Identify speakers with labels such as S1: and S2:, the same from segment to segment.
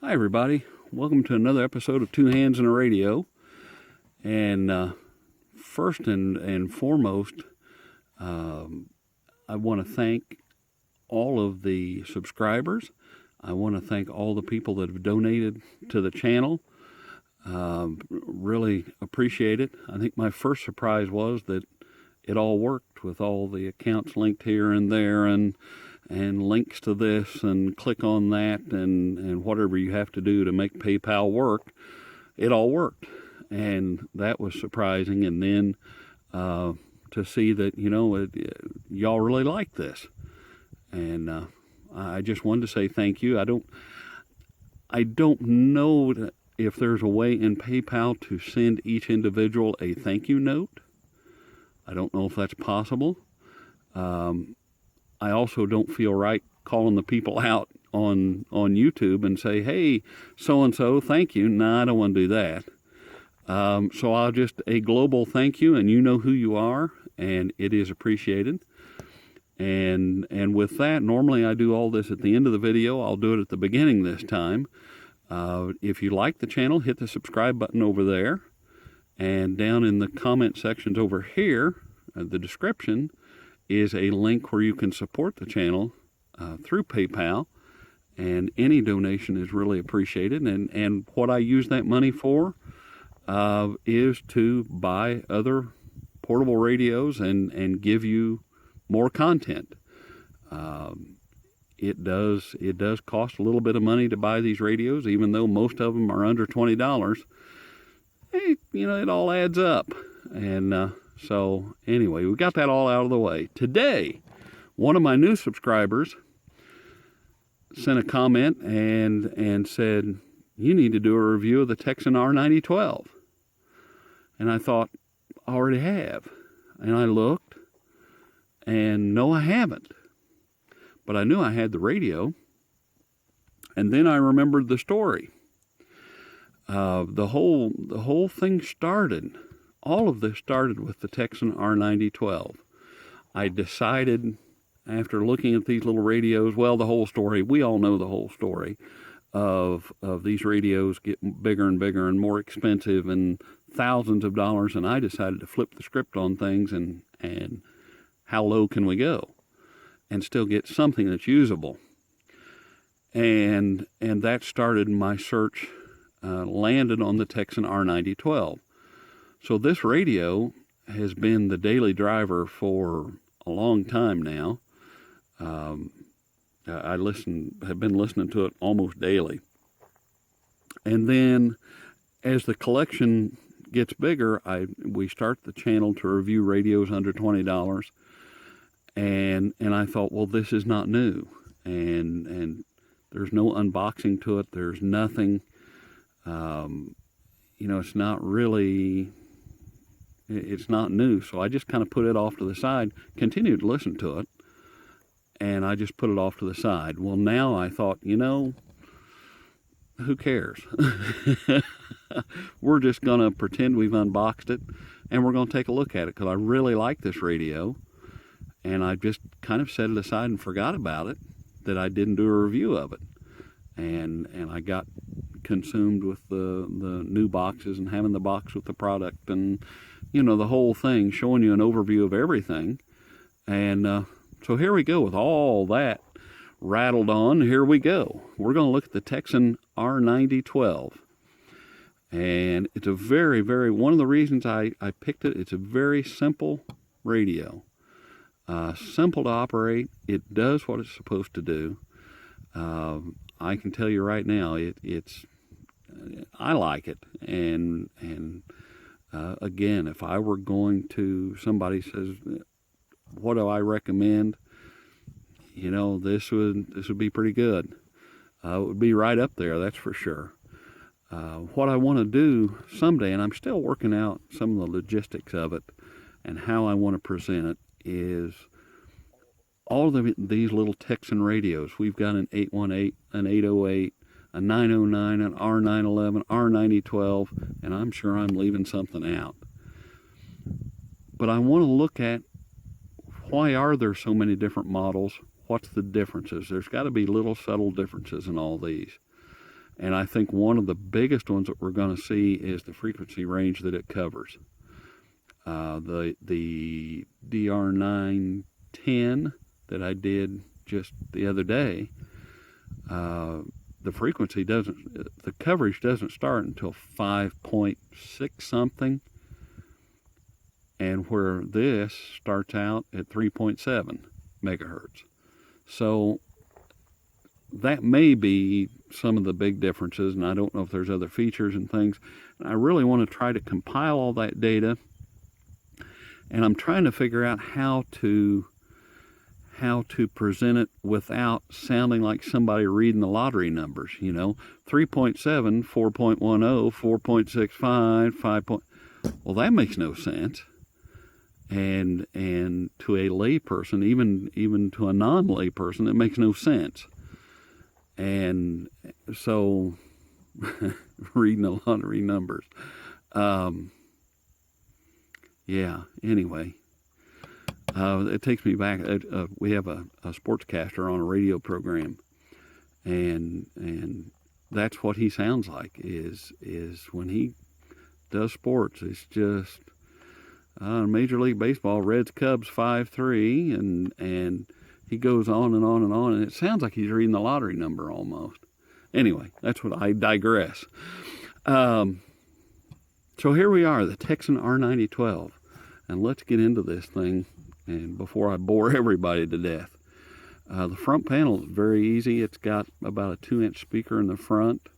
S1: Hi, everybody. Welcome to another episode of Two Hands in a Radio. And first and foremost, I want to thank all of the subscribers. I want to thank all the people that have donated to the channel. Really appreciate it. I think my first surprise was that it all worked with all the accounts linked here and there and links to this and click on that and whatever you have to do to make PayPal work. It all worked. And that was surprising. And then to see that, y'all really like this. And I just wanted to say thank you. I don't know if there's a way in PayPal to send each individual a thank you note. I don't know if that's possible. I also don't feel right calling the people out on YouTube and say, hey, so-and-so, thank you. No, I don't want to do that. So I'll just a global thank you, and you know who you are, and it is appreciated. And with that, normally I do all this at the end of the video. I'll do it at the beginning this time. If you like the channel, hit the subscribe button over there. And down in the comment sections over here, the description, is a link where you can support the channel through PayPal. And any donation is really appreciated. And what I use that money for is to buy other portable radios and give you more content. It does cost a little bit of money to buy these radios, even though most of them are under $20. Hey, it all adds up. And so anyway, we got that all out of the way. Today, one of my new subscribers sent a comment and said, you need to do a review of the Tecsun R9012. And I thought, I already have. And I looked, and no, I haven't. But I knew I had the radio. And then I remembered the story. The whole thing started, all of this started with the Tecsun R9012. I decided, after looking at these little radios, well, the whole story, we all know the whole story of these radios getting bigger and bigger and more expensive and thousands of dollars, and I decided to flip the script on things and how low can we go and still get something that's usable. And that started my search, landed on the Tecsun R9012. So this radio has been the daily driver for a long time now. I have been listening to it almost daily. And then as the collection gets bigger, we start the channel to review radios under $20. And I thought, well, this is not new. And there's no unboxing to it. There's nothing, it's not really, it's not new. So I just kind of put it off to the side, continued to listen to it, and I just put it off to the side. Well, now I thought, who cares? We're just going to pretend we've unboxed it, and we're going to take a look at it, because I really like this radio, and I just kind of set it aside and forgot about it, that I didn't do a review of it. And I got consumed with the new boxes and having the box with the product and, the whole thing, showing you an overview of everything. And so here we go with all that rattled on. Here we go. We're going to look at the Tecsun R9012. And it's a very, very, one of the reasons I picked it, it's a very simple radio. Simple to operate. It does what it's supposed to do. I can tell you right now, I like it. And again, if I were going to, somebody says, what do I recommend? This would be pretty good. It would be right up there, that's for sure. What I want to do someday, and I'm still working out some of the logistics of it and how I want to present it, is all of these little Tecsun radios. We've got an 818, an 808, a 909, an R911, R9012, and I'm sure I'm leaving something out. But I want to look at, why are there so many different models? What's the differences? There's got to be little subtle differences in all these. And I think one of the biggest ones that we're going to see is the frequency range that it covers. The DR910 that I did just the other day, the frequency the coverage doesn't start until 5.6 something, and where this starts out at 3.7 megahertz. So that may be some of the big differences, and I don't know if there's other features and things. And I really want to try to compile all that data, and I'm trying to figure out how to present it without sounding like somebody reading the lottery numbers, 3.7, 4.10, 4.65, 5. Well, that makes no sense. And to a lay person, even to a non-lay person, it makes no sense. And so, reading the lottery numbers. Yeah, anyway. It takes me back. We have a sportscaster on a radio program, and that's what he sounds like. Is when he does sports, it's just Major League Baseball, Reds Cubs 5-3, and he goes on and on and on, and it sounds like he's reading the lottery number almost. Anyway, that's what I digress. So here we are, the Tecsun R9012, and let's get into this thing. And before I bore everybody to death, the front panel is very easy. It's got about a 2-inch speaker in the front.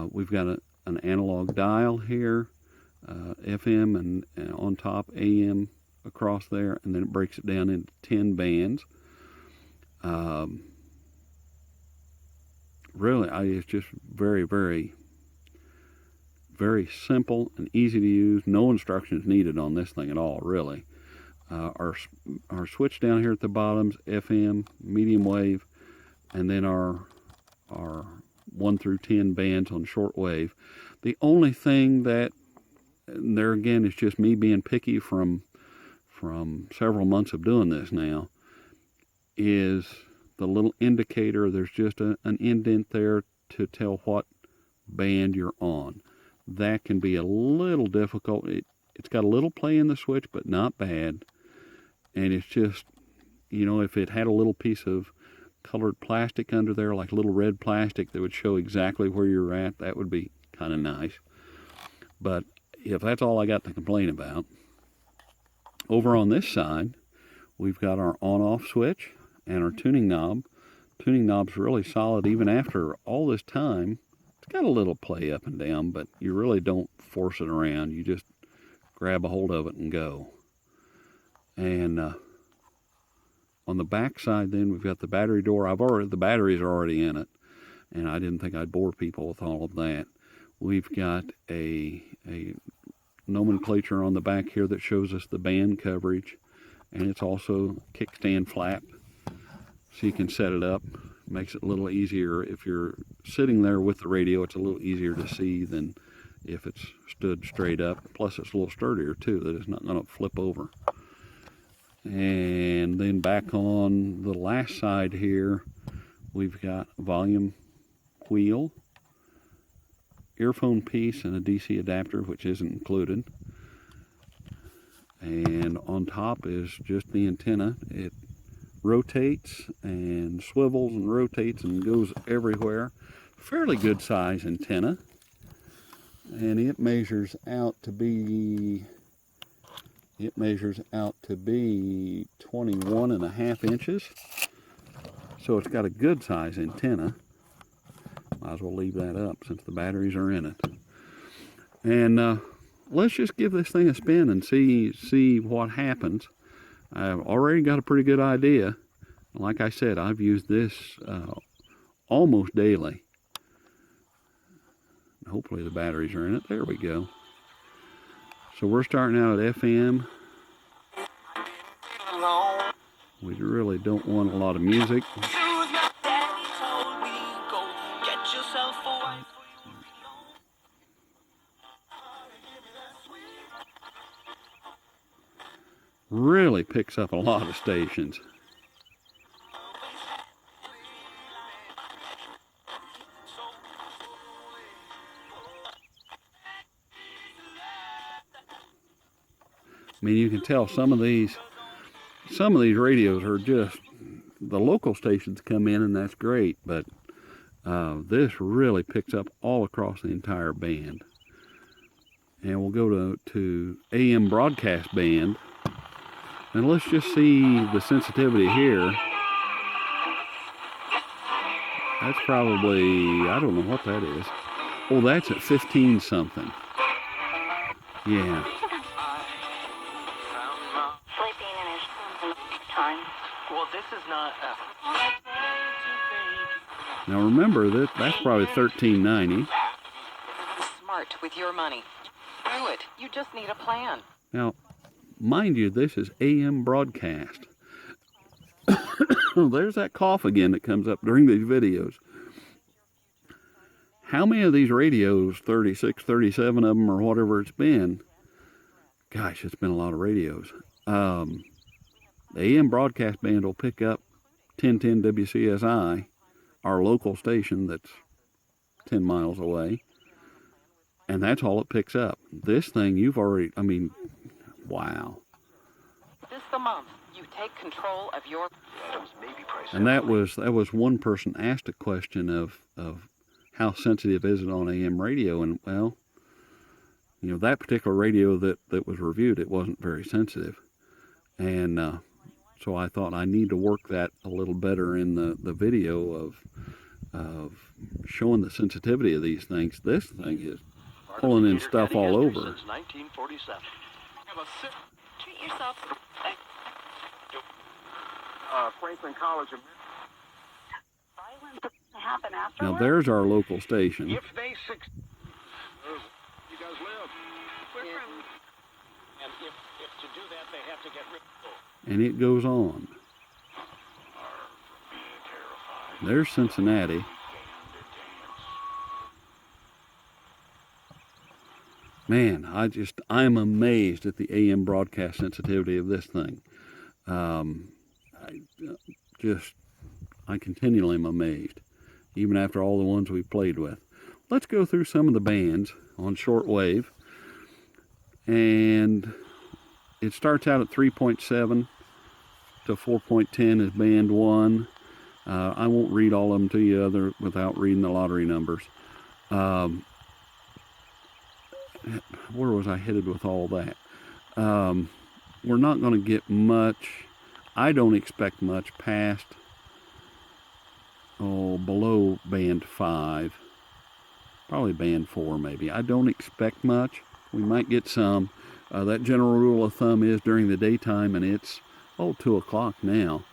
S1: We've got an analog dial here, FM and on top AM across there, and then it breaks it down into 10 bands. Really, it's just very, very, very simple and easy to use. No instructions needed on this thing at all, really. Our switch down here at the bottom's FM, medium wave, and then our 1 through 10 bands on short wave. The only thing that, and there again, is just me being picky from several months of doing this now, is the little indicator. There's just an indent there to tell what band you're on. That can be a little difficult. It's got a little play in the switch, but not bad. And it's just, if it had a little piece of colored plastic under there, like little red plastic that would show exactly where you're at, that would be kind of nice. But if that's all I got to complain about, over on this side, we've got our on-off switch and our tuning knob. Tuning knob's really solid even after all this time. It's got a little play up and down, but you really don't force it around. You just grab a hold of it and go. And on the back side, then we've got the battery door. The batteries are already in it, and I didn't think I'd bore people with all of that. We've got a nomenclature on the back here that shows us the band coverage, and it's also a kickstand flap, so you can set it up. Makes it a little easier if you're sitting there with the radio. It's a little easier to see than if it's stood straight up. Plus, it's a little sturdier too, that it's not going to flip over. And then back on the last side here, we've got a volume wheel, earphone piece, and a DC adapter, which isn't included. And on top is just the antenna. It rotates and swivels and rotates and goes everywhere. Fairly good size antenna. And it measures out to be 21.5 inches. So it's got a good size antenna. Might as well leave that up since the batteries are in it. And let's just give this thing a spin and see what happens. I've already got a pretty good idea. Like I said, I've used this almost daily. Hopefully the batteries are in it. There we go. So we're starting out at FM. We really don't want a lot of music. Really picks up a lot of stations. I mean, you can tell some of these radios are just, the local stations come in and that's great, but this really picks up all across the entire band. And we'll go to AM broadcast band, and let's just see the sensitivity here. That's probably, I don't know what that is. Oh, that's at 15 something. Yeah.
S2: Sleeping in his time. Well, this is not
S1: Now remember that that's probably $13.90.
S3: Smart with your money. Do it. You just need a plan.
S1: Now, mind you, this is AM broadcast. There's that cough again that comes up during these videos. How many of these radios, 36, 37 of them, or whatever it's been, gosh, it's been a lot of radios. The AM broadcast band will pick up 1010 WCSI, our local station that's 10 miles away, and that's all it picks up. This thing, you've already, I mean, wow.
S3: This the month you take control of your...
S1: And that was one person asked a question of how sensitive is it on AM radio, and well, you know, that particular radio that was reviewed, it wasn't very sensitive, and so I thought I need to work that a little better in the video of showing the sensitivity of these things. This thing is pulling in stuff all over.
S2: Since 1947.
S3: Treat yourself.
S2: Franklin College. Violence happen after.
S1: Now there's our local station.
S2: If they you guys live. And if to do that they have to get rid of.
S1: And it goes on. There's Cincinnati. Man, I'm amazed at the AM broadcast sensitivity of this thing. I continually am amazed, even after all the ones we've played with. Let's go through some of the bands on shortwave. And it starts out at 3.7 to 4.10 is band 1. I won't read all of them to you without reading the lottery numbers. Where was I headed with all that? We're not going to get much. I don't expect much past, below band 5. Probably band 4 maybe. I don't expect much. We might get some. That general rule of thumb is during the daytime, and it's 2 o'clock now.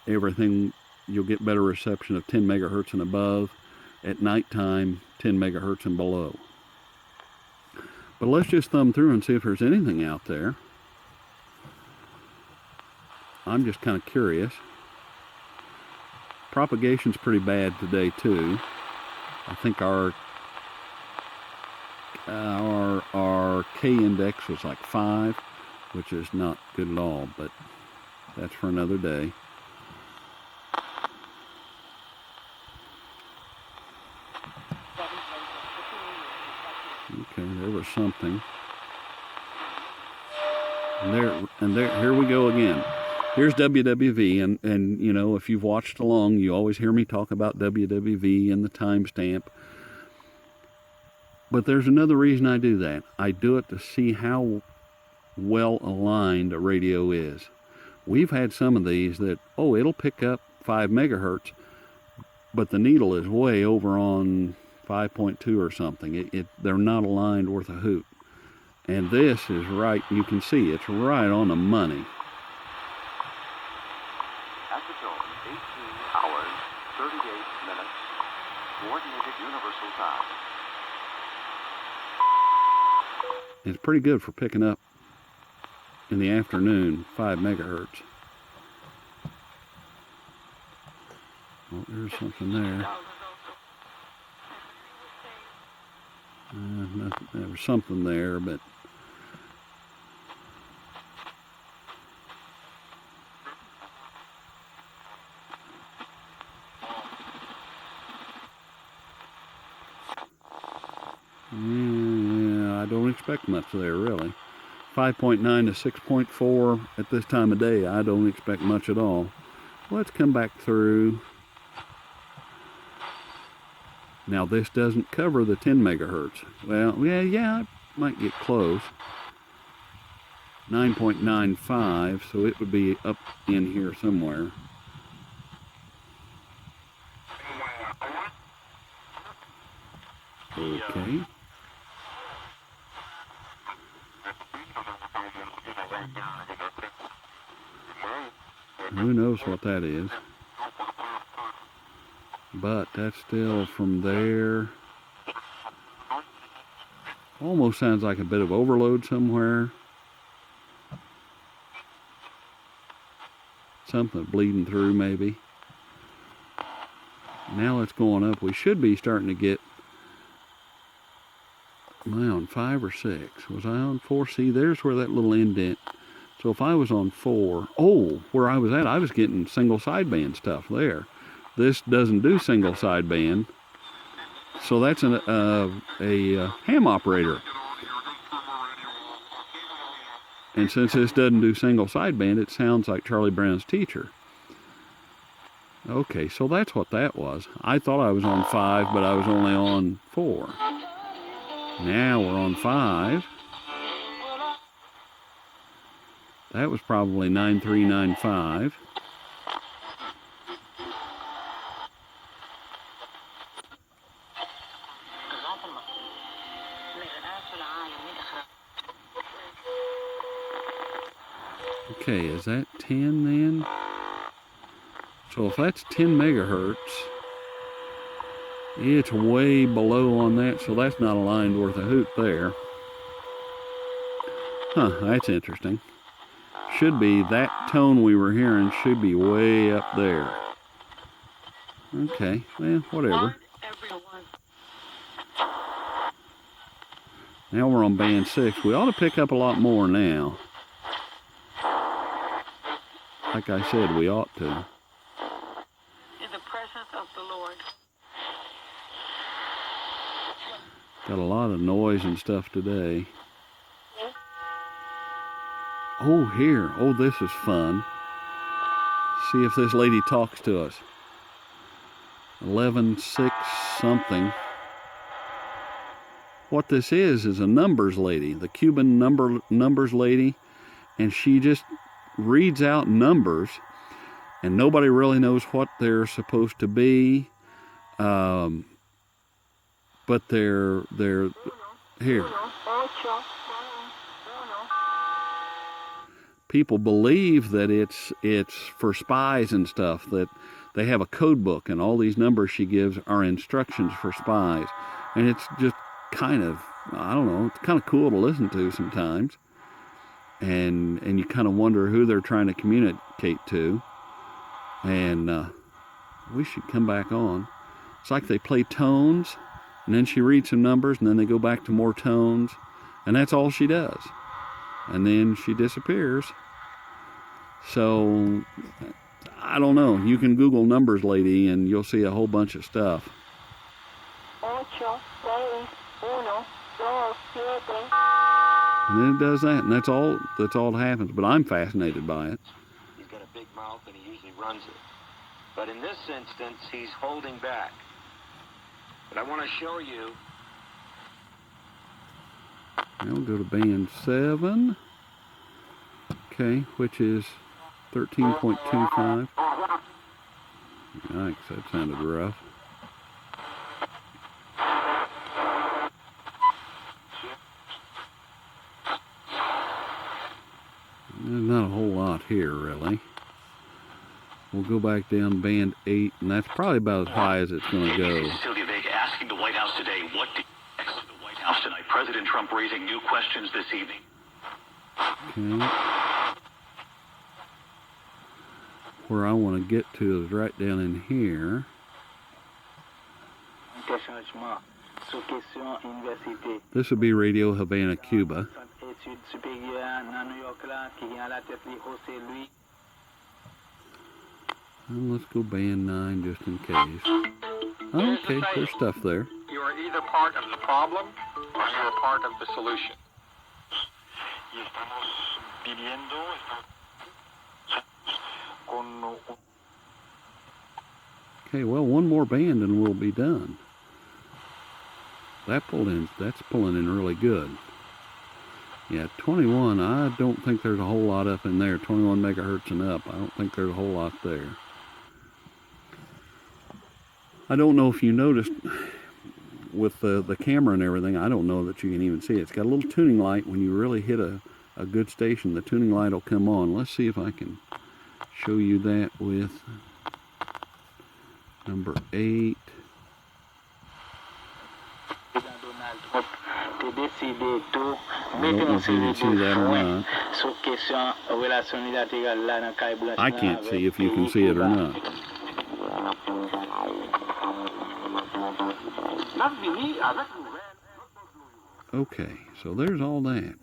S1: Everything, you'll get better reception of 10 megahertz and above. At nighttime, 10 megahertz and below. But let's just thumb through and see if there's anything out there. I'm just kind of curious. Propagation's pretty bad today too. I think our K index was like 5, which is not good at all, but that's for another day. Okay, there was something. And there, here we go again. Here's WWV, and you know, if you've watched along, you always hear me talk about WWV and the timestamp. But there's another reason I do that. I do it to see how well aligned a radio is. We've had some of these that, it'll pick up 5 megahertz, but the needle is way over on 5.2 or something. They're not aligned worth a hoot. And this is right, you can see it's right on the money.
S4: At the tone, 18 hours, 38 minutes, coordinated universal time.
S1: It's pretty good for picking up in the afternoon, 5 megahertz. Well, there's something there. There was something there, but yeah, I don't expect much there, really. 5.9 to 6.4 at this time of day. I don't expect much at all. Let's come back through. Now this doesn't cover the 10 megahertz. Well, yeah, it might get close. 9.95, so it would be up in here somewhere. Okay. Who knows what that is? But that's still from there. Almost sounds like a bit of overload somewhere. Something bleeding through maybe. Now it's going up. We should be starting to get, am I on 5 or 6? Was I on 4? See, there's where that little indent. So if I was on 4, oh, where I was at, I was getting single sideband stuff there. This doesn't do single sideband. So that's a ham operator. And since this doesn't do single sideband, it sounds like Charlie Brown's teacher. Okay, so that's what that was. I thought I was on 5, but I was only on 4. Now we're on 5. That was probably 9395. Okay, is that 10 then? So if that's 10 megahertz, it's way below on that, so that's not a line worth a hoot there. Huh, that's interesting. Should be, that tone we were hearing should be way up there. Okay, well, whatever. Now we're on band 6. We ought to pick up a lot more now. Like I said, we ought to.
S2: In the presence of the Lord.
S1: Got a lot of noise and stuff today. Oh, here. Oh, this is fun. See if this lady talks to us. 11.6 something. What this is a numbers lady, the Cuban numbers lady, and she just reads out numbers, and nobody really knows what they're supposed to be. But they're here. People believe that it's for spies and stuff, that they have a code book and all these numbers she gives are instructions for spies. And it's just kind of, I don't know, it's kind of cool to listen to sometimes. And you kind of wonder who they're trying to communicate to. And we should come back on. It's like they play tones, and then she reads some numbers, and then they go back to more tones, and that's all she does. And then she disappears. So, I don't know. You can Google numbers lady, and you'll see a whole bunch of stuff. And then it does that, and that's all that happens. But I'm fascinated by it.
S5: He's got a big mouth, and he usually runs it. But in this instance, he's holding back. But I want to show you.
S1: Now we'll go to band 7. Okay, which is 13.25. Yikes, that sounded rough. There's not a whole lot here, really. We'll go back down band 8, and that's probably about as high as it's going to go.
S6: Sylvia Vega asking the White House today, what did you expect the White House tonight? President Trump raising new questions this evening.
S1: Okay. Where I want to get to is right down in here. This would be Radio Havana, Cuba. And let's go band 9 just in case. Oh, okay, there's stuff there.
S7: You are either part of the problem or you are part of the solution. y estamos viviendo con.
S1: Okay, well, one more band and we'll be done. That's pulling in really good. Yeah, 21, I don't think there's a whole lot up in there. 21 megahertz and up, I don't think there's a whole lot there. I don't know if you noticed with the camera and everything, I don't know that you can even see it. It's got a little tuning light. When you really hit a good station, the tuning light will come on. Let's see if I can show you that with number 8. I don't know if you can see that or not. I can't see if you can see it or not. Okay, so there's all that.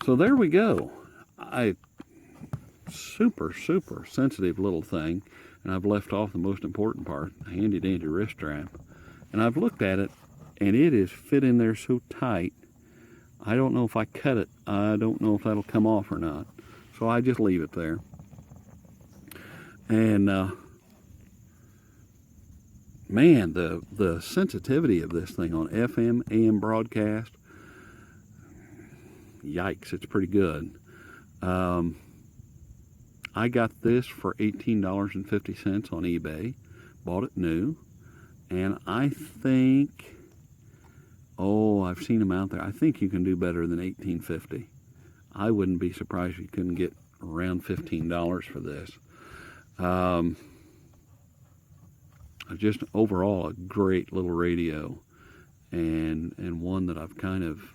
S1: So there we go. Super sensitive little thing, and I've left off the most important part, the handy dandy wrist strap. And I've looked at it, and it is fit in there so tight. I don't know if I cut it. I don't know if that'll come off or not. So I just leave it there. And man, the sensitivity of this thing on FM, AM broadcast, yikes, it's pretty good. I got this for $18.50 on eBay. Bought it new. And I think, I've seen them out there. I think you can do better than $18.50. I wouldn't be surprised if you couldn't get around $15 for this. Just overall a great little radio, and one that I've kind of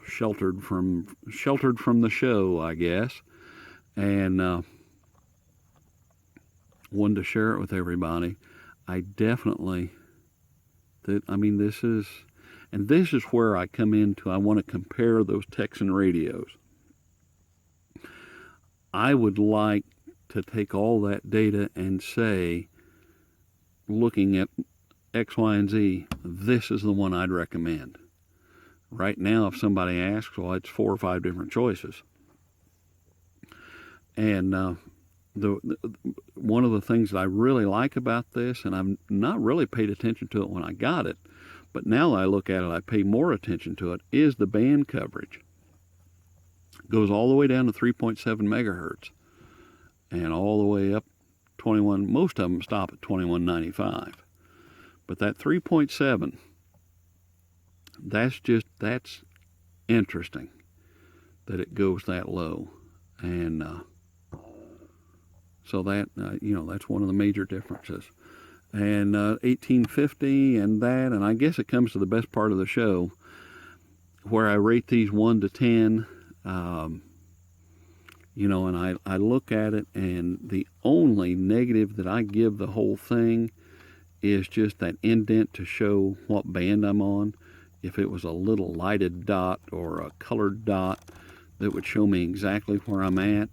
S1: sheltered from the show, I guess, and wanted to share it with everybody. I definitely, this is where I come into, I want to compare those Tecsun radios. I would like to take all that data and say, looking at X, Y, and Z, this is the one I'd recommend. Right now, if somebody asks, well, it's 4 or 5 different choices. And one of the things that I really like about this, and I've not really paid attention to it when I got it, but now I look at it, I pay more attention to it, is the band coverage. It goes all the way down to 3.7 megahertz and all the way up 21. Most of them stop at 2195. But that 3.7, that's interesting that it goes that low. And so that, that's one of the major differences. And 1850 and that, and I guess it comes to the best part of the show, where I rate these 1 to 10, and I look at it, and the only negative that I give the whole thing is just that indent to show what band I'm on. If it was a little lighted dot or a colored dot, that would show me exactly where I'm at.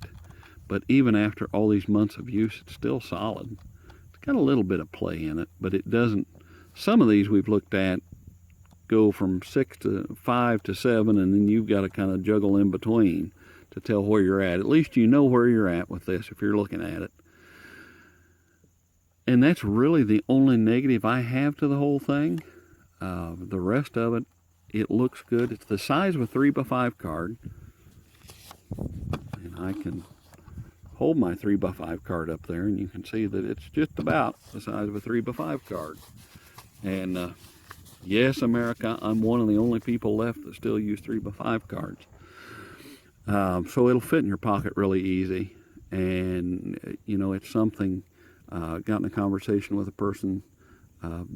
S1: But even after all these months of use, it's still solid. It's got a little bit of play in it, but it doesn't. Some of these we've looked at go from 6 to 5 to 7, and then you've got to kind of juggle in between to tell where you're at. At least you know where you're at with this if you're looking at it. And that's really the only negative I have to the whole thing. The rest of it, it looks good. It's the size of a 3x5 card. And I can hold my 3x5 card up there, and you can see that it's just about the size of a 3x5 card. And yes, America, I'm one of the only people left that still use 3x5 cards. So it'll fit in your pocket really easy. And, it's something, got in a conversation with a person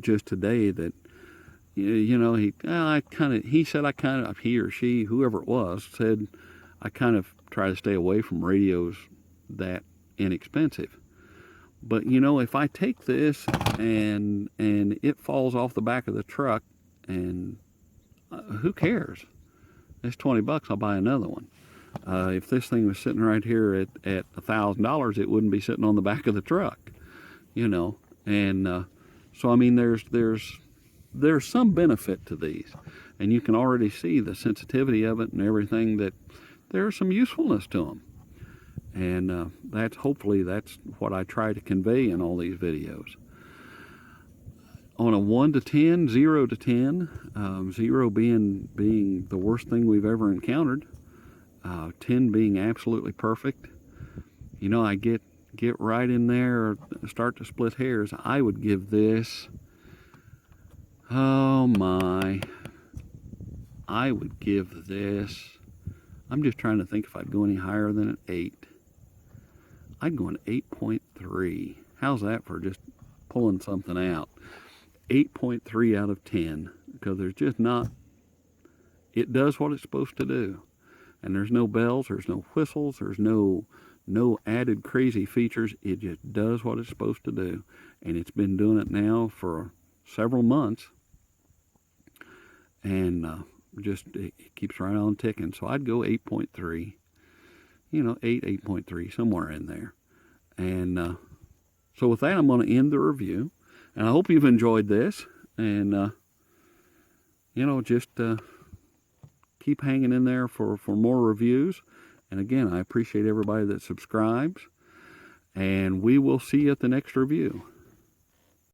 S1: just today that, he or she, whoever it was, said, I kind of try to stay away from radios that inexpensive. But, if I take this and it falls off the back of the truck, and who cares? It's $20, I'll buy another one. If this thing was sitting right here at $1,000, it wouldn't be sitting on the back of the truck, And so, there's some benefit to these. and you can already see the sensitivity of it and everything, that there's some usefulness to them. And hopefully that's what I try to convey in all these videos. On a 1 to 10, 0 to 10, 0 being the worst thing we've ever encountered, 10 being absolutely perfect. You know, I get right in there, start to split hairs. I would give this, oh my, I would give this, I'm just trying to think if I'd go any higher than an 8. I'd go an 8.3. How's that for just pulling something out? 8.3 out of 10, because there's just not, it does what it's supposed to do. And there's no bells, there's no whistles, there's no added crazy features. It just does what it's supposed to do. And it's been doing it now for several months. And it keeps right on ticking. So I'd go 8.3. You know, 8.3, somewhere in there. And so with that, I'm going to end the review. And I hope you've enjoyed this. And, you know, just keep hanging in there for more reviews. And again, I appreciate everybody that subscribes. And we will see you at the next review.